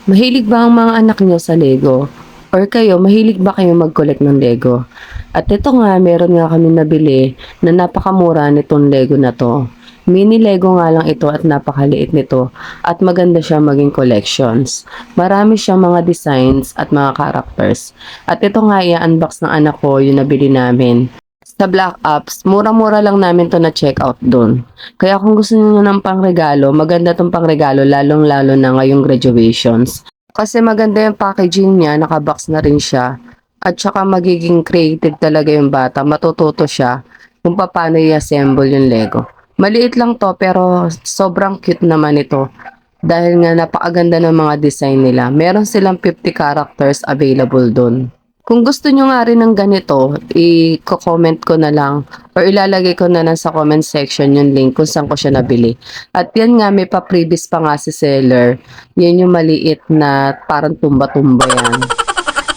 Mahilig ba ang mga anak niyo sa Lego? Or kayo, mahilig ba kayo mag-collect ng Lego? At ito nga, meron nga kami nabili na napakamura nitong Lego na 'to. Mini Lego nga lang ito at napakaliit nito at maganda siya maging collections. Marami siyang mga designs at mga characters. At ito nga i-unbox ng anak ko yung nabili namin. Sa Black Ops, mura-mura lang namin 'to na-check out dun. Kaya kung gusto niyo ng pangregalo, maganda 'tong pangregalo lalong-lalo na ngayong graduations. Kasi maganda yung packaging niya, naka-box na rin siya. At saka magiging creative talaga yung bata, matututo siya kung paano i-assemble yung Lego. Maliit lang 'to pero sobrang cute naman ito. Dahil nga napakaganda ng mga design nila. Meron silang 50 characters available dun. Kung gusto nyo nga rin ng ganito, i-comment ko na lang or ilalagay ko na lang sa comment section yung link kung saan ko siya nabili. At yan nga, may pa-previous pa nga si seller. Yan yung maliit na parang tumba-tumba yan.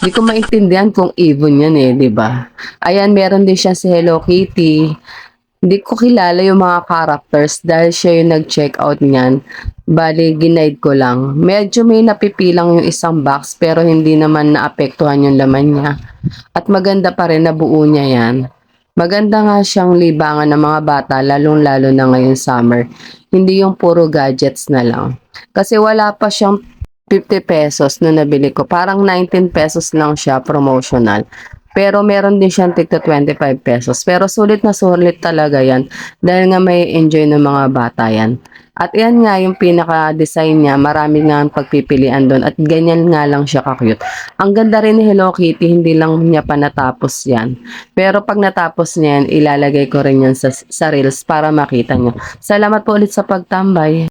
Hindi ko maintindihan kung even yan eh, di ba? Ayan, meron din siya si Hello Kitty. Hindi ko kilala yung mga characters dahil siya yung nag-check out niyan. Bali, ginaid ko lang. Medyo may napipilang yung isang box pero hindi naman naapektuhan yung laman niya. At maganda pa rin na buo niya yan. Maganda nga siyang libangan ng mga bata lalong-lalo na ngayong summer. Hindi yung puro gadgets na lang. Kasi wala pa siyang 50 pesos na nabili ko. Parang 19 pesos lang siya promotional. Pero meron din siyang tigta 25 pesos. Pero sulit na sulit talaga yan. Dahil nga may enjoy ng mga bata yan. At yan nga yung pinaka-design niya. Marami nga ang pagpipilian doon. At ganyan nga lang siya ka-cute. Ang ganda rin ni Hello Kitty. Hindi lang niya pa natapos yan. Pero pag natapos niya yan, ilalagay ko rin yan sa reels para makita niyo. Salamat po ulit sa pagtambay.